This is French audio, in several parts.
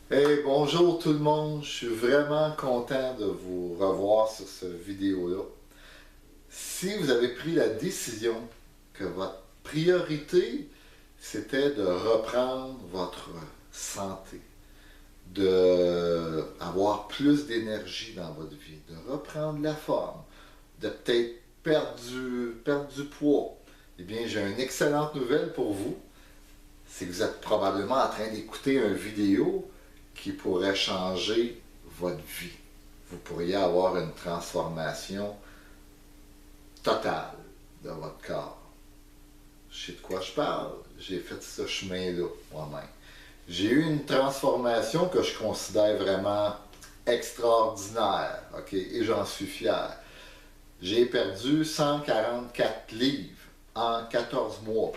Hey, bonjour tout le monde, je suis vraiment content de vous revoir sur cette vidéo-là. Si vous avez pris la décision que votre priorité, c'était de reprendre votre santé, d'avoir plus d'énergie dans votre vie, de reprendre la forme, de peut-être perdre du poids, eh bien, j'ai une excellente nouvelle pour vous. C'est que vous êtes probablement en train d'écouter une vidéo qui pourrait changer votre vie. Vous pourriez avoir une transformation totale de votre corps. Je sais de quoi je parle. J'ai fait ce chemin-là moi-même. J'ai eu une transformation que je considère vraiment extraordinaire, ok? Et j'en suis fier. J'ai perdu 144 livres en 14 mois.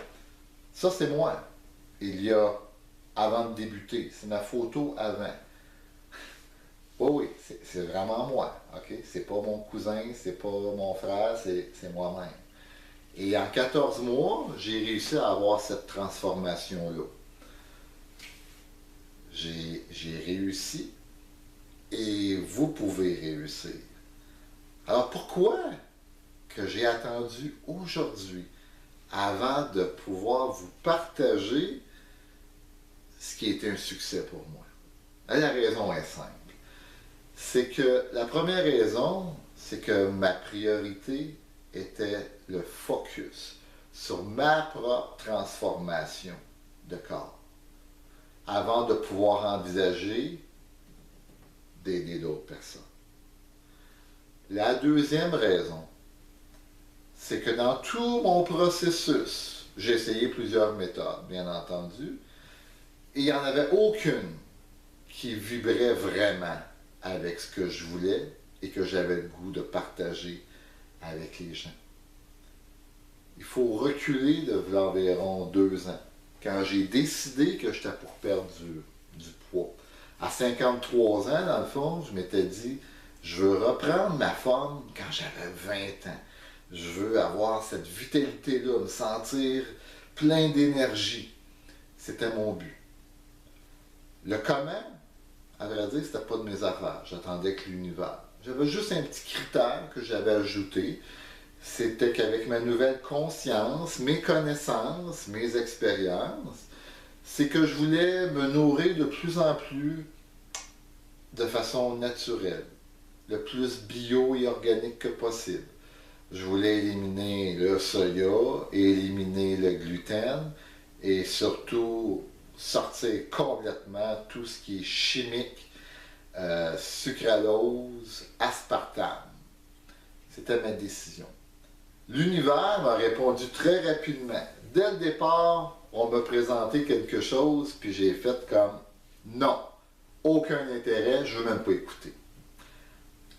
Ça, c'est moi. Il y a, avant de débuter, c'est ma photo avant. Oh oui, c'est vraiment moi, ok? C'est pas mon cousin, c'est pas mon frère, c'est moi-même. Et en 14 mois, j'ai réussi à avoir cette transformation-là. J'ai réussi et vous pouvez réussir. Alors pourquoi que j'ai attendu aujourd'hui avant de pouvoir vous partager ce qui était un succès pour moi? La raison est simple. C'est que la première raison, c'est que ma priorité était le focus sur ma propre transformation de corps avant de pouvoir envisager d'aider d'autres personnes. La deuxième raison, c'est que dans tout mon processus, j'ai essayé plusieurs méthodes, bien entendu, et il n'y en avait aucune qui vibrait vraiment avec ce que je voulais et que j'avais le goût de partager avec les gens. Il faut reculer de environ 2 ans, quand j'ai décidé que j'étais pour perdre du poids. À 53 ans, dans le fond, je m'étais dit, je veux reprendre ma forme quand j'avais 20 ans. Je veux avoir cette vitalité-là, me sentir plein d'énergie. C'était mon but. Le comment, à vrai dire, c'était pas de mes affaires. J'attendais que l'univers. J'avais juste un petit critère que j'avais ajouté. C'était qu'avec ma nouvelle conscience, mes connaissances, mes expériences, c'est que je voulais me nourrir de plus en plus de façon naturelle, le plus bio et organique que possible. Je voulais éliminer le soya, éliminer le gluten et surtout sortir complètement tout ce qui est chimique, sucralose, aspartame. C'était ma décision. L'univers m'a répondu très rapidement. Dès le départ, on m'a présenté quelque chose, puis j'ai fait comme non, aucun intérêt, je ne veux même pas écouter.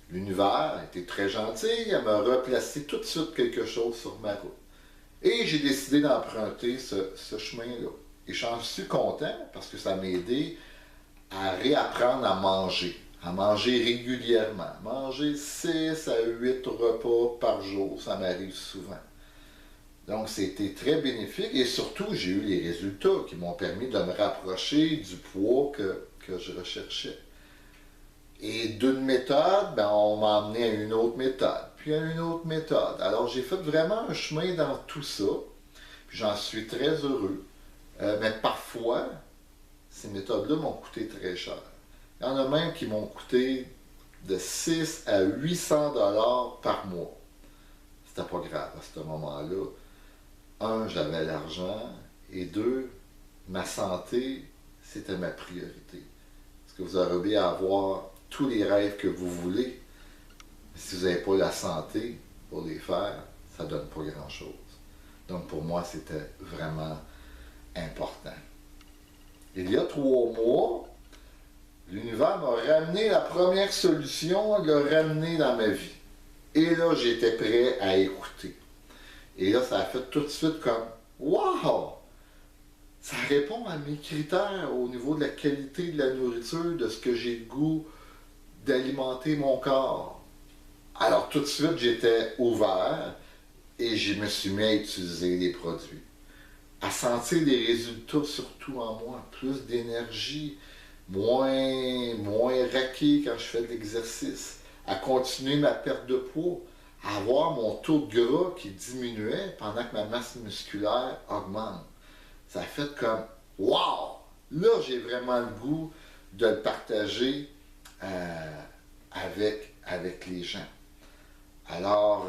L'univers a été très gentil, elle m'a replacé tout de suite quelque chose sur ma route. Et j'ai décidé d'emprunter ce chemin-là. Et j'en suis content parce que ça m'a aidé à réapprendre à manger régulièrement. Manger 6 à 8 repas par jour, ça m'arrive souvent. Donc c'était très bénéfique et surtout j'ai eu les résultats qui m'ont permis de me rapprocher du poids que je recherchais. Et d'une méthode, ben, on m'a amené à une autre méthode, puis à une autre méthode. Alors j'ai fait vraiment un chemin dans tout ça, puis j'en suis très heureux. Mais parfois, ces méthodes-là m'ont coûté très cher. Il y en a même qui m'ont coûté de 6 à 800 dollars par mois. C'était pas grave à ce moment-là. Un, j'avais l'argent, et deux, ma santé, c'était ma priorité. Parce que vous aurez bien avoir tous les rêves que vous voulez, mais si vous n'avez pas la santé pour les faire, ça ne donne pas grand-chose. Donc pour moi, c'était vraiment important. Il y a 3 mois, l'univers m'a ramené la première solution, l'a ramené dans ma vie. Et là, j'étais prêt à écouter. Et là, ça a fait tout de suite comme wow! Ça répond à mes critères au niveau de la qualité de la nourriture, de ce que j'ai le goût d'alimenter mon corps. Alors tout de suite, j'étais ouvert et je me suis mis à utiliser les produits. À sentir des résultats surtout en moi, plus d'énergie, moins raqué quand je fais de l'exercice, à continuer ma perte de poids, à avoir mon taux de gras qui diminuait pendant que ma masse musculaire augmente. Ça a fait comme wow! Là, j'ai vraiment le goût de le partager avec les gens. Alors,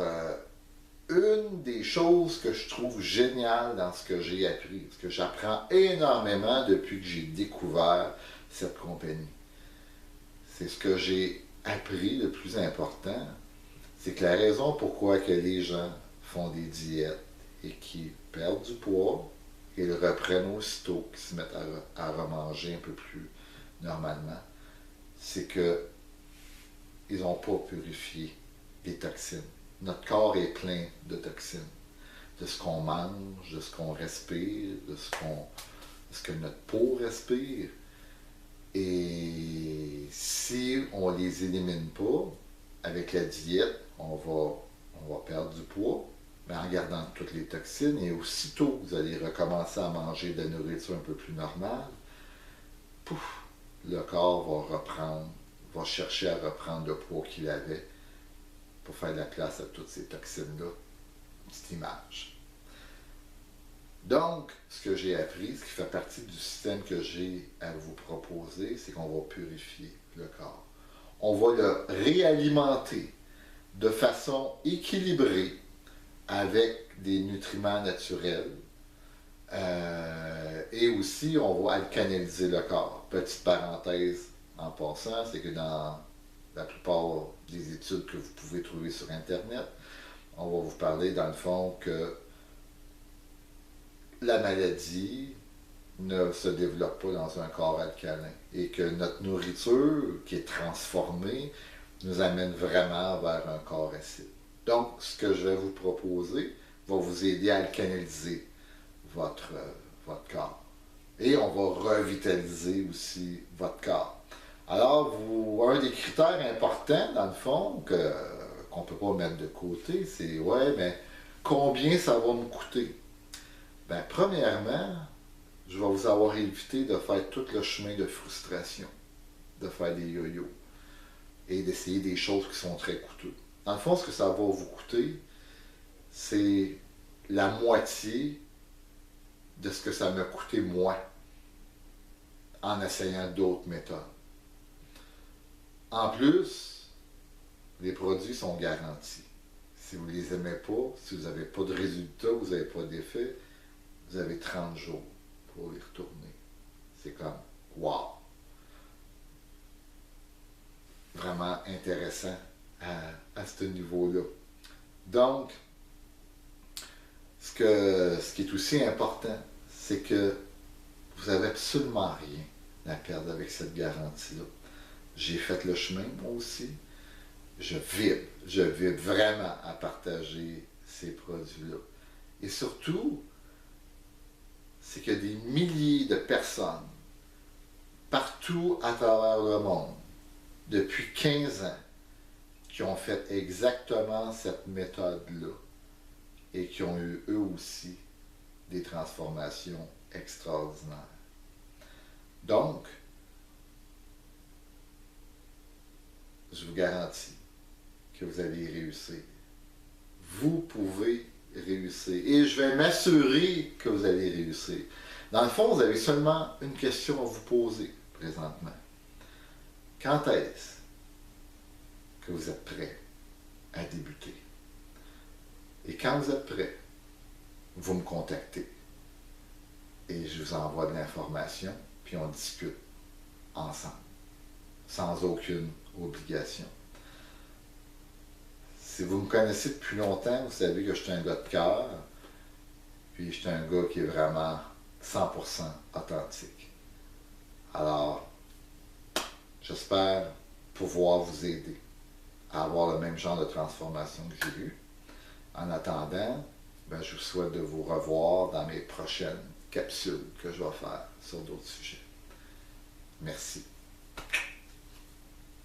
une des choses que je trouve géniale dans ce que j'ai appris, ce que j'apprends énormément depuis que j'ai découvert cette compagnie, c'est ce que j'ai appris le plus important, c'est que la raison pourquoi que les gens font des diètes et qui perdent du poids, et le reprennent aussitôt, qu'ils se mettent à remanger un peu plus normalement, c'est que ils n'ont pas purifié les toxines. Notre corps est plein de toxines. De ce qu'on mange, de ce qu'on respire, de ce que notre peau respire. Et si on ne les élimine pas, avec la diète, on va perdre du poids, mais en gardant toutes les toxines. Et aussitôt que vous allez recommencer à manger de la nourriture un peu plus normale, pouf, le corps va chercher à reprendre le poids qu'il avait pour faire de la place à toutes ces toxines-là. Petite image. Donc, ce que j'ai appris, ce qui fait partie du système que j'ai à vous proposer, c'est qu'on va purifier le corps. On va le réalimenter de façon équilibrée avec des nutriments naturels. Et aussi, on va alcaliniser le corps. Petite parenthèse en passant, c'est que dans la plupart des études que vous pouvez trouver sur Internet, on va vous parler dans le fond que la maladie ne se développe pas dans un corps alcalin et que notre nourriture qui est transformée nous amène vraiment vers un corps acide. Donc, ce que je vais vous proposer va vous aider à alcaliniser votre corps. Et on va revitaliser aussi votre corps. Alors, un des critères importants, dans le fond, qu'on ne peut pas mettre de côté, c'est, ouais, mais combien ça va me coûter? Ben, premièrement, je vais vous avoir évité de faire tout le chemin de frustration, de faire des yo-yo et d'essayer des choses qui sont très coûteuses. Dans le fond, ce que ça va vous coûter, c'est la moitié de ce que ça m'a coûté moi en essayant d'autres méthodes. En plus, les produits sont garantis. Si vous ne les aimez pas, si vous n'avez pas de résultat, vous n'avez pas d'effet, vous avez 30 jours pour les retourner. C'est comme, wow! Vraiment intéressant à ce niveau-là. Donc, ce qui est aussi important, c'est que vous n'avez absolument rien à perdre avec cette garantie-là. J'ai fait le chemin, moi aussi. Je vibre vraiment à partager ces produits-là. Et surtout, c'est qu'il y a des milliers de personnes partout à travers le monde, depuis 15 ans, qui ont fait exactement cette méthode-là et qui ont eu eux aussi des transformations extraordinaires. Donc, je vous garantis que vous allez réussir. Vous pouvez réussir. Et je vais m'assurer que vous allez réussir. Dans le fond, vous avez seulement une question à vous poser présentement. Quand est-ce que vous êtes prêt à débuter? Et quand vous êtes prêt, vous me contactez. Et je vous envoie de l'information, puis on discute ensemble, sans aucune obligation. Si vous me connaissez depuis longtemps, vous savez que je suis un gars de cœur, puis je suis un gars qui est vraiment 100% authentique. Alors, j'espère pouvoir vous aider à avoir le même genre de transformation que j'ai eu. En attendant, je vous souhaite de vous revoir dans mes prochaines capsules que je vais faire sur d'autres sujets. Merci.